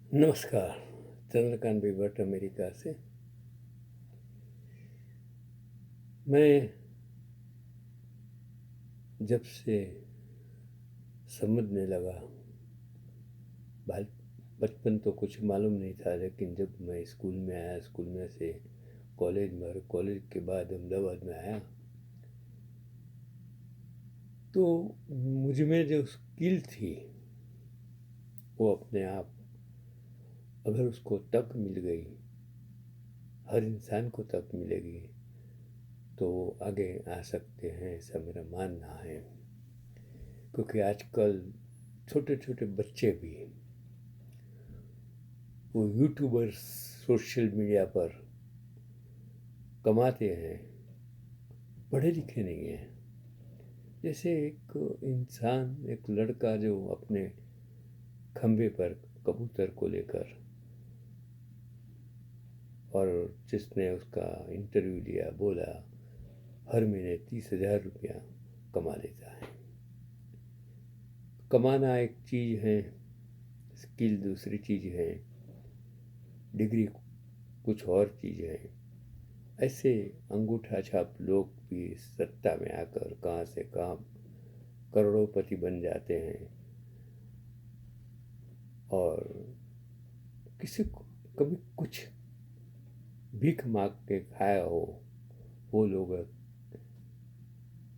नमस्कार। चंद्रकांत भाई भट्ट अमेरिका से। मैं जब से समझने लगा, बाल बचपन तो कुछ मालूम नहीं था, लेकिन जब मैं स्कूल में आया, स्कूल में से कॉलेज में और कॉलेज के बाद अहमदाबाद में आया, तो मुझ में जो स्किल थी वो अपने आप, अगर उसको तक मिल गई, हर इंसान को तक मिलेगी, तो वो आगे आ सकते हैं, ऐसा मेरा मानना है। क्योंकि आजकल छोटे छोटे बच्चे भी वो यूट्यूबर्स सोशल मीडिया पर कमाते हैं, पढ़े लिखे नहीं हैं। जैसे एक इंसान, एक लड़का जो अपने खंभे पर कबूतर को लेकर, और जिसने उसका इंटरव्यू लिया, बोला हर महीने 30,000 रुपया कमा लेता है। कमाना एक चीज़ है, स्किल दूसरी चीज़ है, डिग्री कुछ और चीज़ है। ऐसे अंगूठा छाप लोग भी सत्ता में आकर कहाँ से कहाँ करोड़ोंपति बन जाते हैं, और किसी को कभी कुछ भीख मांग के खाया हो, वो लोग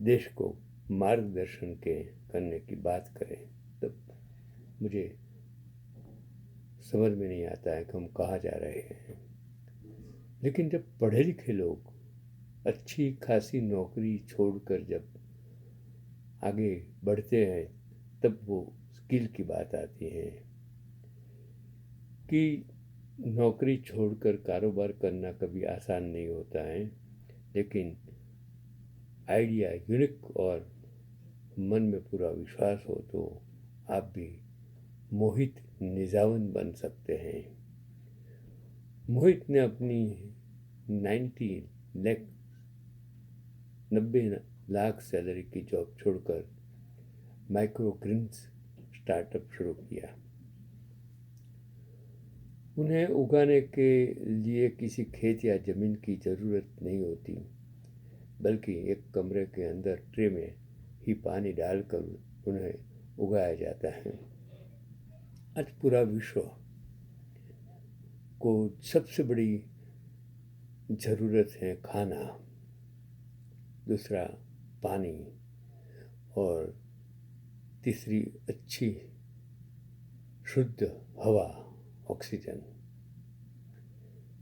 देश को मार्गदर्शन के करने की बात करें, तब मुझे समझ में नहीं आता है कि हम कहाँ जा रहे हैं। लेकिन जब पढ़े लिखे लोग अच्छी खासी नौकरी छोड़कर जब आगे बढ़ते हैं, तब वो स्किल की बात आती है कि नौकरी छोड़कर कारोबार करना कभी आसान नहीं होता है। लेकिन आइडिया यूनिक और मन में पूरा विश्वास हो तो आप भी मोहित निजावन बन सकते हैं। मोहित ने अपनी 90 लाख 90 लाख सैलरी की जॉब छोड़कर माइक्रो ग्रीन्स स्टार्टअप शुरू किया। उन्हें उगाने के लिए किसी खेत या ज़मीन की ज़रूरत नहीं होती, बल्कि एक कमरे के अंदर ट्रे में ही पानी डालकर उन्हें उगाया जाता है। आज पूरा विश्व को सबसे बड़ी ज़रूरत है खाना, दूसरा पानी, और तीसरी अच्छी शुद्ध हवा, ऑक्सीजन।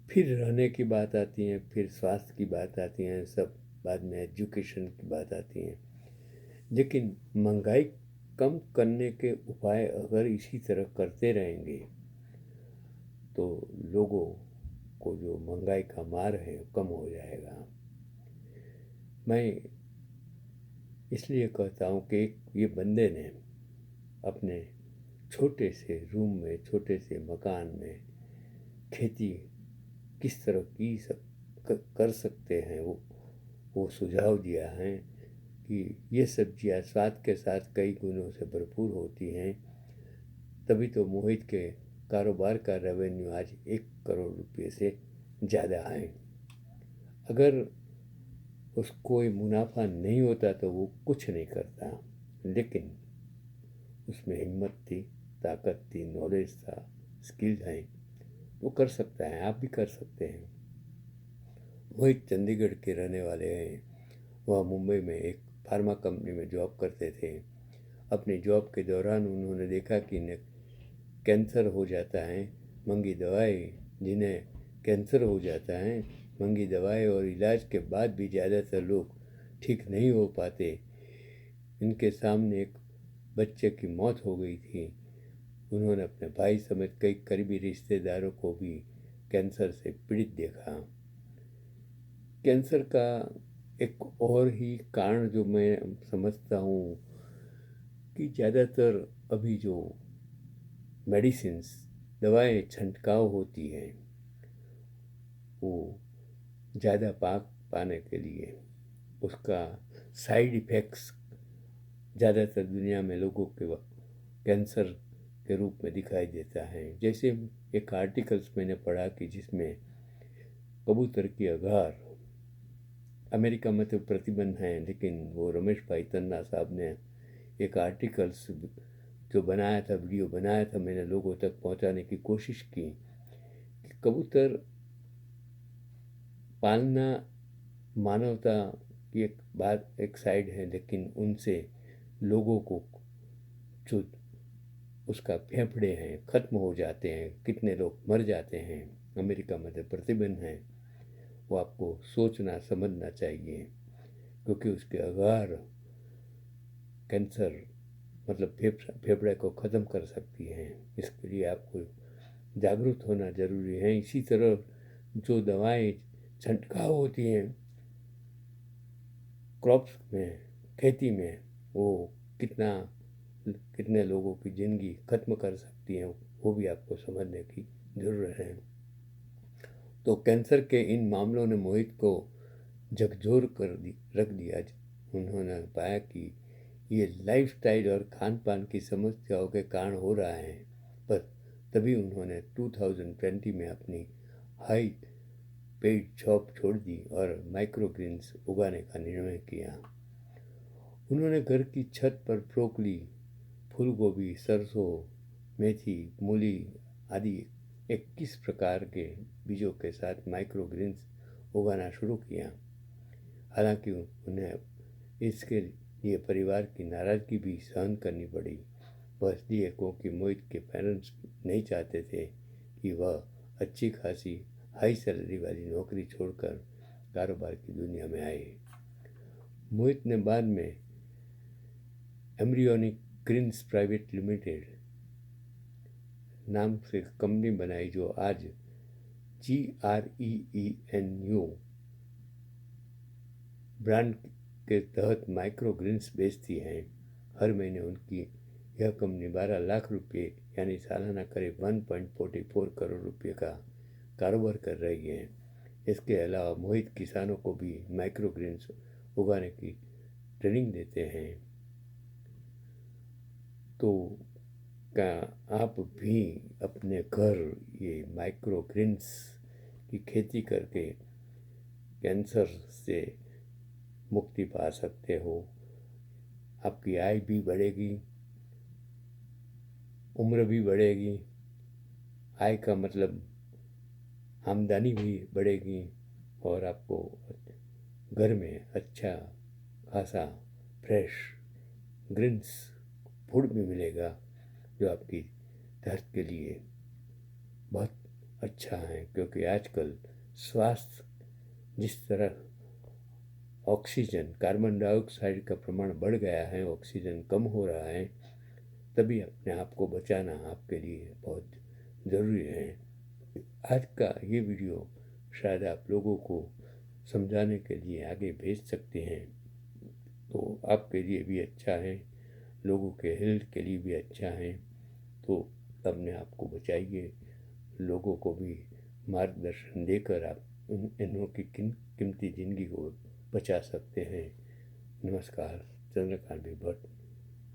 फिर रहने की बात आती है, फिर स्वास्थ्य की बात आती है, सब बाद में एजुकेशन की बात आती है। लेकिन महंगाई कम करने के उपाय अगर इसी तरह करते रहेंगे, तो लोगों को जो महंगाई का मार है कम हो जाएगा। मैं इसलिए कहता हूँ कि ये बंदे ने अपने छोटे से रूम में, छोटे से मकान में खेती किस तरह की कर सकते हैं, वो सुझाव दिया है कि ये सब्जियां स्वाद के साथ कई गुणों से भरपूर होती हैं। तभी तो मोहित के कारोबार का रेवेन्यू आज 1 करोड़ रुपये से ज़्यादा है। अगर उसको कोई मुनाफा नहीं होता तो वो कुछ नहीं करता, लेकिन उसमें हिम्मत थी, ताकत थी, नॉलेज था, स्किल है, वो कर सकता है। आप भी कर सकते हैं। मोहित चंडीगढ़ के रहने वाले हैं। वह मुंबई में एक फार्मा कंपनी में जॉब करते थे। अपनी जॉब के दौरान उन्होंने देखा कि इन्हें कैंसर हो जाता है, महंगी दवाई, जिन्हें कैंसर हो जाता है, महंगी दवाई और इलाज के बाद भी ज़्यादातर लोग ठीक नहीं हो पाते। इनके सामने एक बच्चे की मौत हो गई थी। उन्होंने अपने भाई समेत कई करीबी रिश्तेदारों को भी कैंसर से पीड़ित देखा। कैंसर का एक और ही कारण जो मैं समझता हूँ कि ज़्यादातर अभी जो मेडिसिन्स, दवाएं छंटकाव होती हैं, वो ज़्यादा पाने के लिए उसका साइड इफ़ेक्ट्स ज़्यादातर दुनिया में लोगों के कैंसर के रूप में दिखाई देता है। जैसे एक आर्टिकल्स मैंने पढ़ा कि जिसमें कबूतर की अगार, अमेरिका में तो प्रतिबंध है, लेकिन वो रमेश भाई तन्ना साहब ने एक आर्टिकल्स जो बनाया था, वीडियो बनाया था, मैंने लोगों तक पहुंचाने की कोशिश की कि कबूतर पालना मानवता की एक बात, एक साइड है, लेकिन उनसे लोगों को जो उसका फेफड़े हैं ख़त्म हो जाते हैं, कितने लोग मर जाते हैं। अमेरिका में तो प्रतिबंध है, वो आपको सोचना समझना चाहिए, क्योंकि उसके अगार कैंसर मतलब फेफड़े को ख़त्म कर सकती हैं। इसके लिए आपको जागरूक होना ज़रूरी है। इसी तरह जो दवाएं छंटकाव होती हैं क्रॉप्स में, खेती में, वो कितने लोगों की ज़िंदगी ख़त्म कर सकती हैं, वो भी आपको समझने की ज़रूरत है। तो कैंसर के इन मामलों ने मोहित को झकझोर कर रख दिया। उन्होंने पाया कि ये लाइफस्टाइल और खान पान की समस्याओं के कारण हो रहा है। पर तभी उन्होंने 2020 में अपनी हाई पेड जॉब छोड़ दी और माइक्रोग्रीन्स उगाने का निर्णय किया। उन्होंने घर की छत पर ब्रोकली, फूल गोभी, सरसों, मेथी, मूली आदि 21 प्रकार के बीजों के साथ माइक्रोग्रीन्स उगाना शुरू किया। हालांकि उन्हें इसके लिए परिवार की नाराज़गी भी सहन करनी पड़ी। वह इसलिए क्योंकि मोहित के पेरेंट्स नहीं चाहते थे कि वह अच्छी खासी हाई सैलरी वाली नौकरी छोड़कर कारोबार की दुनिया में आए। मोहित ने बाद में एम्ब्रियोनिक ग्रीन्स प्राइवेट लिमिटेड नाम से कंपनी बनाई, जो आज GREENU ब्रांड के तहत माइक्रो ग्रीन्स बेचती हैं। हर महीने उनकी यह कंपनी 12 लाख रुपये यानी सालाना करीब 1.44 करोड़ रुपये का कारोबार कर रही है। इसके अलावा मोहित किसानों को भी माइक्रो ग्रीन्स उगाने की ट्रेनिंग देते हैं। तो क्या आप भी अपने घर ये माइक्रो ग्रीन्स की खेती करके कैंसर से मुक्ति पा सकते हो? आपकी आय भी बढ़ेगी, उम्र भी बढ़ेगी, आय का मतलब आमदनी भी बढ़ेगी, और आपको घर में अच्छा खासा फ्रेश ग्रीन्स फूड भी मिलेगा, जो आपकी सेहत के लिए बहुत अच्छा है। क्योंकि आजकल स्वास्थ्य जिस तरह ऑक्सीजन, कार्बन डाइऑक्साइड का प्रमाण बढ़ गया है, ऑक्सीजन कम हो रहा है, तभी अपने आप को बचाना आपके लिए बहुत ज़रूरी है। आज का ये वीडियो शायद आप लोगों को समझाने के लिए आगे भेज सकते हैं, तो आपके लिए भी अच्छा है, लोगों के हेल्थ के लिए भी अच्छा है। तो अपने आप को बचाइए, लोगों को भी मार्गदर्शन देकर आप इन्हों की कीमती ज़िंदगी को बचा सकते हैं। नमस्कार, चंद्रकांत भट्ट।